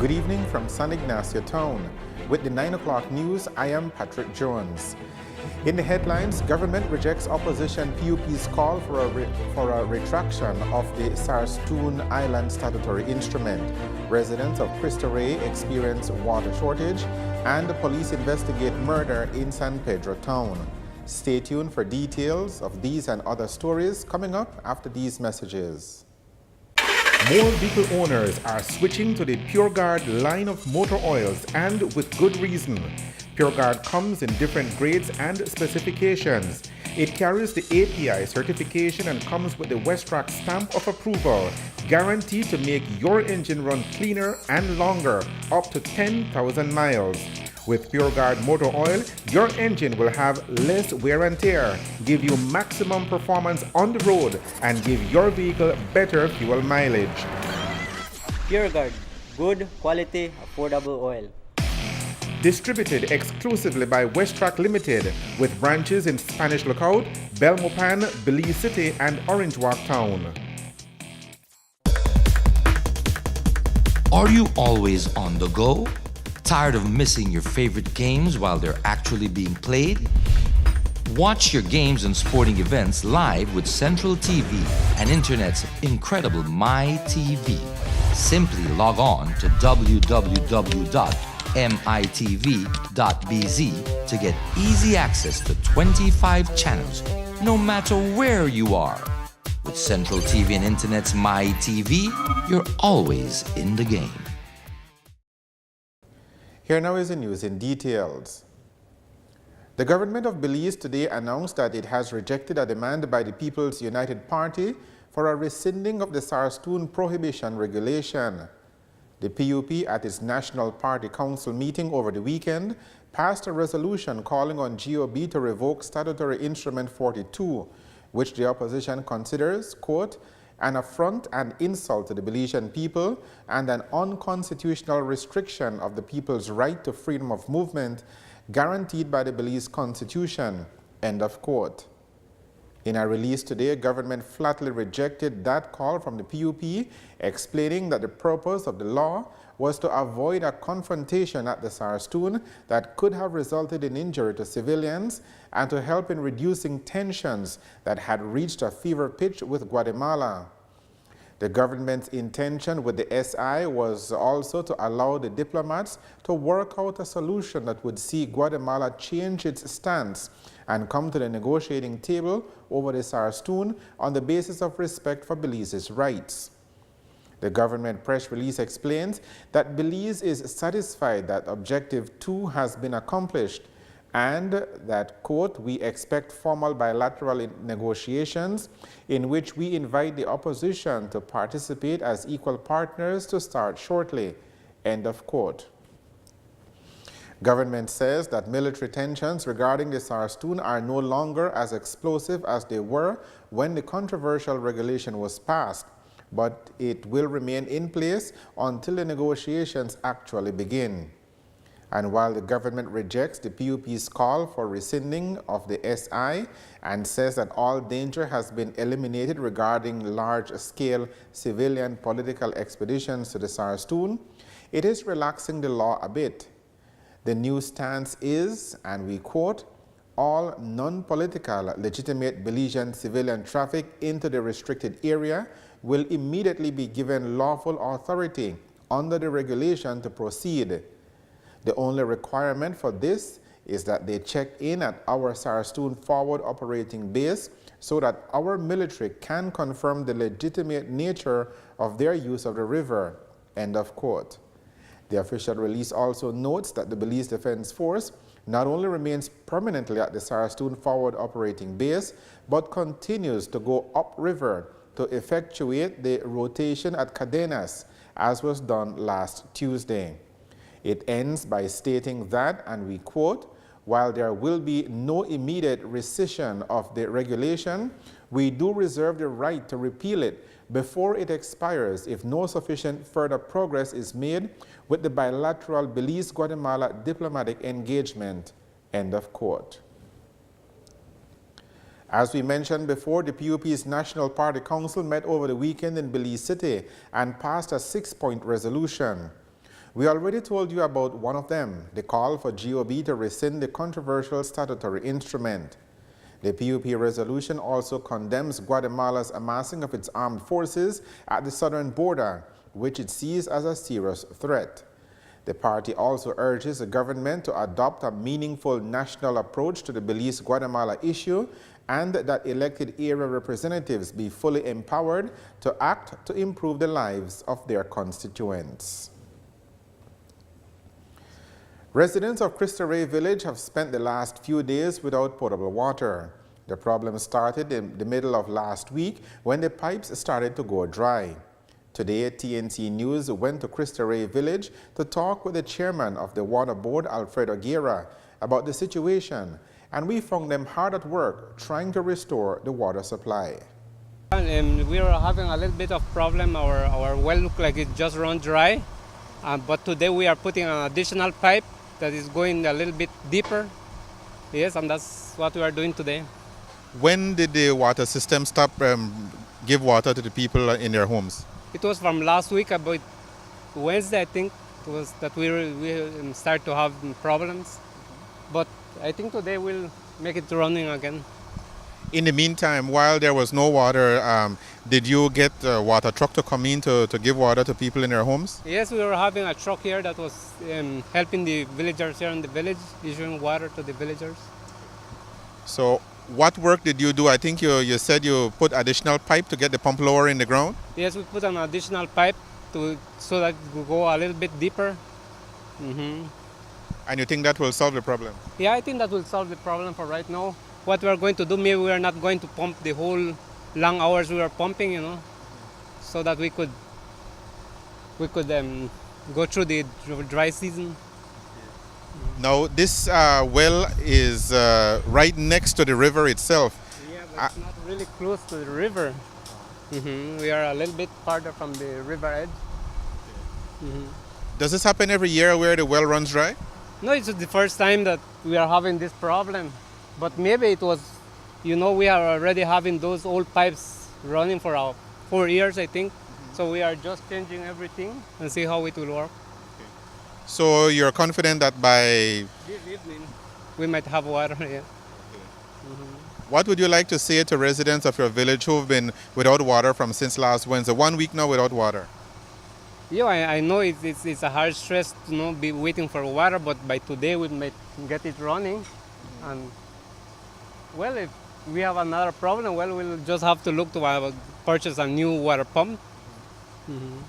Good evening from San Ignacio Town. With the 9 o'clock news, I am Patrick Jones. In the headlines, government rejects opposition PUP's call for a retraction of the Sarstoon Island statutory instrument. Residents of Cristo Rey experience water shortage, and the police investigate murder in San Pedro Town. Stay tuned for details of these and other stories coming up after these messages. More vehicle owners are switching to the PureGuard line of motor oils, and with good reason. PureGuard comes in different grades and specifications. It carries the API certification and comes with the Westrack stamp of approval, guaranteed to make your engine run cleaner and longer, up to 10,000 miles. With PureGuard motor oil, your engine will have less wear and tear, give you maximum performance on the road, and give your vehicle better fuel mileage. PureGuard, good quality, affordable oil. Distributed exclusively by Westrack Limited, with branches in Spanish Lookout, Belmopan, Belize City, and Orange Walk Town. Are you always on the go? Tired of missing your favorite games while they're actually being played? Watch your games and sporting events live with Central TV and Internet's incredible MyTV. Simply log on to www.mitv.bz to get easy access to 25 channels, no matter where you are. With Central TV and Internet's MyTV, you're always in the game. Here now is the news in details. The government of Belize today announced that it has rejected a demand by the People's United Party for a rescinding of the Sarstoon prohibition regulation. The PUP at its National Party Council meeting over the weekend passed a resolution calling on GOB to revoke Statutory Instrument 42, which the opposition considers, quote, an affront and insult to the Belizean people and an unconstitutional restriction of the people's right to freedom of movement guaranteed by the Belize Constitution, end of quote. In a release today, government flatly rejected that call from the PUP, explaining that the purpose of the law was to avoid a confrontation at the Sarstoon that could have resulted in injury to civilians and to help in reducing tensions that had reached a fever pitch with Guatemala. The government's intention with the SI was also to allow the diplomats to work out a solution that would see Guatemala change its stance and come to the negotiating table over the Sarstoon on the basis of respect for Belize's rights. The government press release explains that Belize is satisfied that Objective 2 has been accomplished and that, quote, we expect formal bilateral negotiations in which we invite the opposition to participate as equal partners to start shortly, end of quote. Government says that military tensions regarding the Sarstoon are no longer as explosive as they were when the controversial regulation was passed, but it will remain in place until the negotiations actually begin. And while the government rejects the PUP's call for rescinding of the SI and says that all danger has been eliminated regarding large-scale civilian political expeditions to the Sarstoon, it is relaxing the law a bit. The new stance is, and we quote, all non-political legitimate Belizean civilian traffic into the restricted area will immediately be given lawful authority under the regulation to proceed. The only requirement for this is that they check in at our Sarstoon forward operating base so that our military can confirm the legitimate nature of their use of the river, end of quote. The official release also notes that the Belize Defense Force not only remains permanently at the Sarstoon forward operating base, but continues to go upriver to effectuate the rotation at Cadenas, as was done last Tuesday. It ends by stating that, and we quote, while there will be no immediate rescission of the regulation, we do reserve the right to repeal it before it expires if no sufficient further progress is made with the bilateral Belize-Guatemala diplomatic engagement, end of quote. As we mentioned before, the PUP's National Party Council met over the weekend in Belize City and passed a 6-point resolution. We already told you about one of them, the call for GOB to rescind the controversial statutory instrument. The PUP resolution also condemns Guatemala's amassing of its armed forces at the southern border, which it sees as a serious threat. The party also urges the government to adopt a meaningful national approach to the Belize Guatemala issue and that elected area representatives be fully empowered to act to improve the lives of their constituents. Residents of Cristo Rey Village have spent the last few days without potable water. The problem started in the middle of last week when the pipes started to go dry. Today, TNT News went to Cristo Rey Village to talk with the chairman of the water board, Alfredo Guerra, about the situation, and we found them hard at work trying to restore the water supply. We are having a little bit of problem. Our well looks like it just run dry, but today we are putting an additional pipe that is going a little bit deeper. Yes, and that's what we are doing today. When did the water system stop give water to the people in their homes? It was from last week, about Wednesday, I think, it was that we start to have problems. But I think today we'll make it running again. In the meantime, while there was no water, did you get a water truck to come in to give water to people in their homes? Yes, we were having a truck here that was helping the villagers here in the village, issuing water to the villagers. So what work did you do? I think you said you put additional pipe to get the pump lower in the ground? Yes, we put an additional pipe so that it will go a little bit deeper. Mm-hmm. And you think that will solve the problem? Yeah, I think that will solve the problem for right now. What we are going to do, maybe we are not going to pump the whole long hours we are pumping, so that we could go through the dry season. Now, this well is right next to the river itself. Yeah, but it's not really close to the river. Mm-hmm. We are a little bit farther from the river edge. Mm-hmm. Does this happen every year where the well runs dry? No, it's the first time that we are having this problem. But maybe it was, we are already having those old pipes running for 4 years, I think. Mm-hmm. So we are just changing everything and see how it will work. Okay. So you're confident that by this evening we might have water, yeah. Okay. Mm-hmm. What would you like to say to residents of your village who have been without water since last Wednesday, 1 week now without water? Yeah, I know it's a hard stress to be waiting for water, but by today we might get it running. Mm-hmm. And well, if we have another problem, we'll just have to look to purchase a new water pump. Mm-hmm.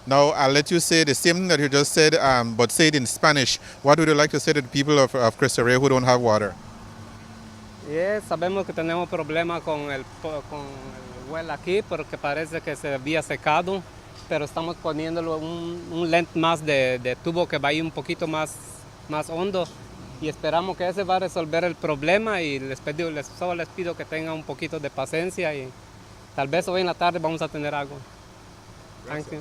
Now, I'll let you say the same thing that you just said, but say it in Spanish. What would you like to say to the people of Cristo Rey who don't have water? Yes, sabemos que tenemos problema con el well aquí porque parece que se había secado, pero estamos poniéndolo un length más de tubo que vaya un poquito más hondo. Y esperamos que ese va a resolver el problema y solo les pido que tengan un poquito de paciencia y tal vez hoy en la tarde vamos a tener algo. Thank you.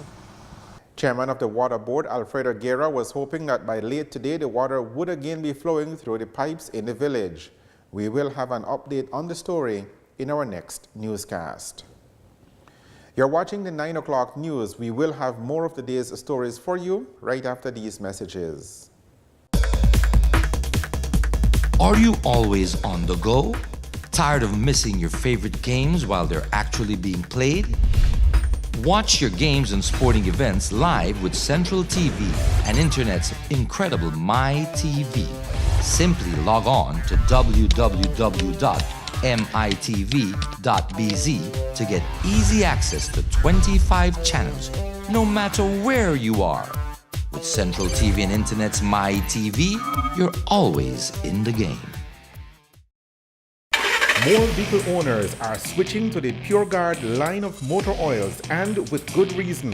Chairman of the Water Board, Alfredo Guerra, was hoping that by late today the water would again be flowing through the pipes in the village. We will have an update on the story in our next newscast. You're watching the 9 o'clock news. We will have more of the day's stories for you right after these messages. Are you always on the go? Tired of missing your favorite games while they're actually being played? Watch your games and sporting events live with Central TV and Internet's incredible MyTV. Simply log on to www.mitv.bz to get easy access to 25 channels, no matter where you are. With Central TV and Internet's MyTV, you're always in the game. More vehicle owners are switching to the PureGuard line of motor oils, and with good reason.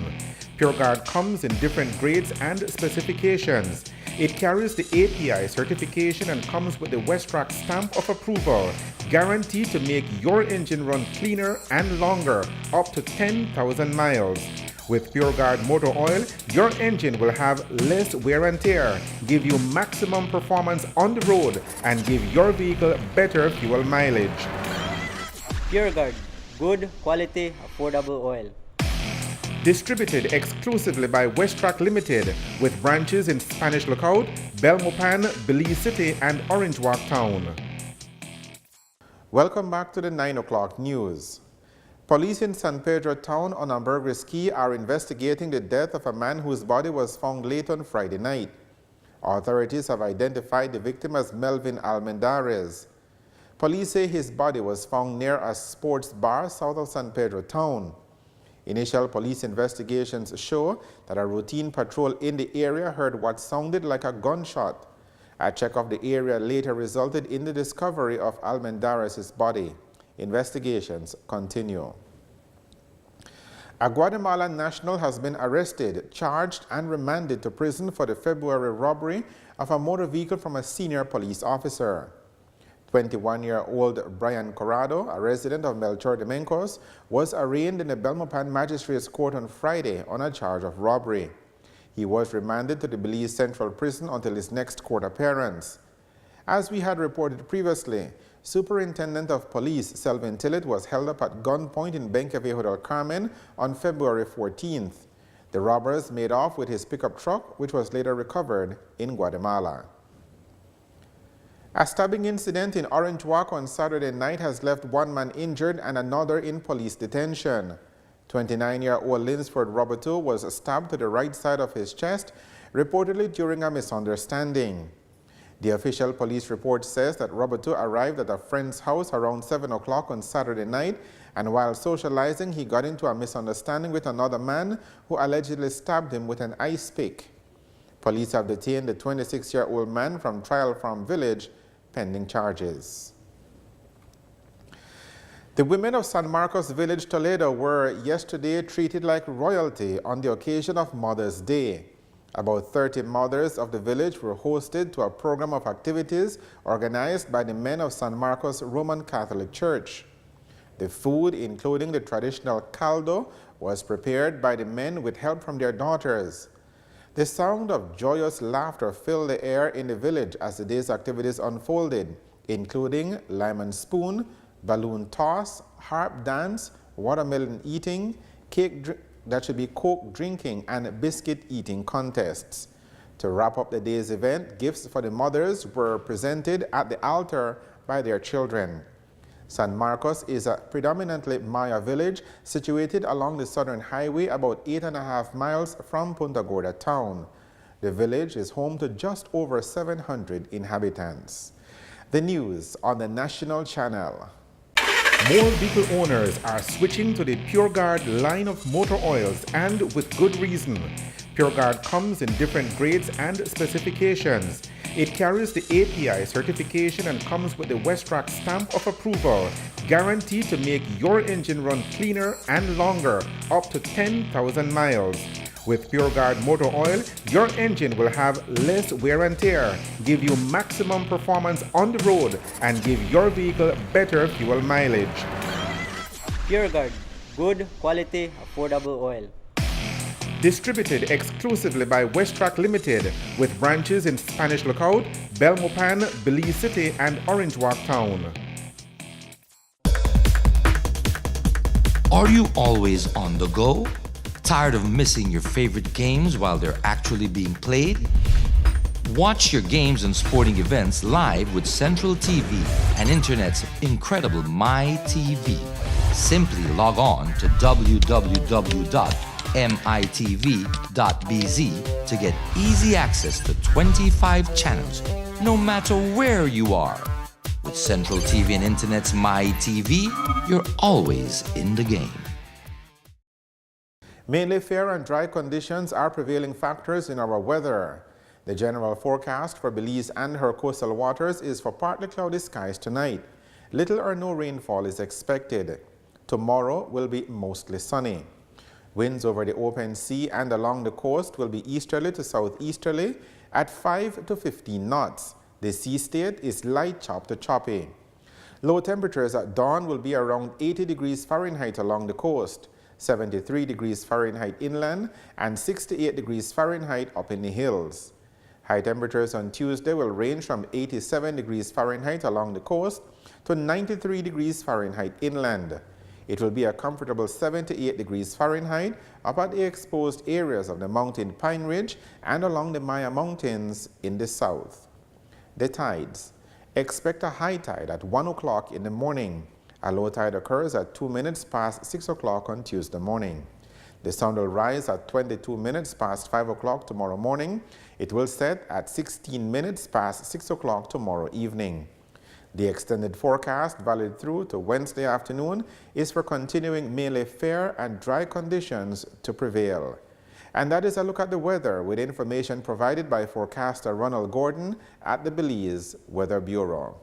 PureGuard comes in different grades and specifications. It carries the API certification and comes with the Westrack stamp of approval, guaranteed to make your engine run cleaner and longer, up to 10,000 miles. With PureGuard motor oil, your engine will have less wear and tear, give you maximum performance on the road, and give your vehicle better fuel mileage. PureGuard, good quality, affordable oil. Distributed exclusively by Westrack Limited with branches in Spanish Lookout, Belmopan, Belize City, and Orange Walk Town. Welcome back to the 9 o'clock news. Police in San Pedro Town on Ambergris Key are investigating the death of a man whose body was found late on Friday night. Authorities have identified the victim as Melvin Almendarez. Police say his body was found near a sports bar south of San Pedro Town. Initial police investigations show that a routine patrol in the area heard what sounded like a gunshot. A check of the area later resulted in the discovery of Almendarez's body. Investigations continue. A Guatemalan national has been arrested, charged, and remanded to prison for the February robbery of a motor vehicle from a senior police officer. 21-year-old Brian Corrado, a resident of Melchor de Mencos, was arraigned in the Belmopan Magistrates Court on Friday on a charge of robbery. He was remanded to the Belize Central Prison until his next court appearance. As we had reported previously, Superintendent of Police Selvin Tillett was held up at gunpoint in Benqueviejo del Carmen on February 14th. The robbers made off with his pickup truck, which was later recovered in Guatemala. A stabbing incident in Orange Walk on Saturday night has left one man injured and another in police detention. 29-year-old Linsford Roberto was stabbed to the right side of his chest, reportedly during a misunderstanding. The official police report says that Roberto arrived at a friend's house around 7 o'clock on Saturday night, and while socializing, he got into a misunderstanding with another man who allegedly stabbed him with an ice pick. Police have detained the 26-year-old man from Trial Farm Village, pending charges. The women of San Marcos Village, Toledo were yesterday treated like royalty on the occasion of Mother's Day. About 30 mothers of the village were hosted to a program of activities organized by the men of San Marcos Roman Catholic Church. The food, including the traditional caldo, was prepared by the men with help from their daughters. The sound of joyous laughter filled the air in the village as the day's activities unfolded, including lime and spoon, balloon toss, harp dance, watermelon eating, coke drinking, and biscuit eating contests. To wrap up the day's event, gifts for the mothers were presented at the altar by their children. San Marcos is a predominantly Maya village situated along the Southern Highway about 8.5 miles from Punta Gorda town. The village is home to just over 700 inhabitants. The news on the national channel. More vehicle owners are switching to the PureGuard line of motor oils, and with good reason. PureGuard comes in different grades and specifications. It carries the API certification and comes with the Westrack stamp of approval, guaranteed to make your engine run cleaner and longer, up to 10,000 miles. With PureGuard motor oil, your engine will have less wear and tear, give you maximum performance on the road, and give your vehicle better fuel mileage. PureGuard, good quality, affordable oil. Distributed exclusively by Westrack Limited with branches in Spanish Lookout, Belmopan, Belize City, and Orange Walk Town. Are you always on the go? Tired of missing your favorite games while they're actually being played? Watch your games and sporting events live with Central TV and Internet's incredible MyTV. Simply log on to www.mitv.bz to get easy access to 25 channels, no matter where you are. With Central TV and Internet's MyTV, you're always in the game. Mainly fair and dry conditions are prevailing factors in our weather. The general forecast for Belize and her coastal waters is for partly cloudy skies tonight. Little or no rainfall is expected. Tomorrow will be mostly sunny. Winds over the open sea and along the coast will be easterly to southeasterly at 5 to 15 knots. The sea state is light chop to choppy. Low temperatures at dawn will be around 80 degrees Fahrenheit along the coast, 73 degrees Fahrenheit inland, and 68 degrees Fahrenheit up in the hills. High temperatures on Tuesday will range from 87 degrees Fahrenheit along the coast to 93 degrees Fahrenheit inland. It will be a comfortable 78 degrees Fahrenheit up at the exposed areas of the mountain Pine Ridge and along the Maya Mountains in the south. The tides. Expect a high tide at 1 o'clock in the morning. A low tide occurs at 2 minutes past 6 o'clock on Tuesday morning. The sun will rise at 22 minutes past 5 o'clock tomorrow morning. It will set at 16 minutes past 6 o'clock tomorrow evening. The extended forecast, valid through to Wednesday afternoon, is for continuing mainly fair and dry conditions to prevail. And that is a look at the weather with information provided by forecaster Ronald Gordon at the Belize Weather Bureau.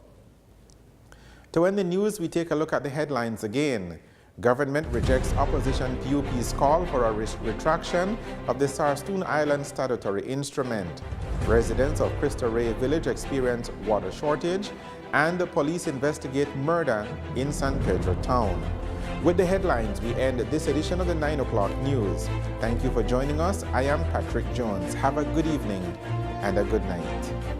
To end the news, we take a look at the headlines again. Government rejects opposition PUP's call for a retraction of the Sarstoon Island statutory instrument. Residents of Cristo Rey Village experience water shortage, and the police investigate murder in San Pedro town. With the headlines, we end this edition of the 9 o'clock news. Thank you for joining us. I am Patrick Jones. Have a good evening and a good night.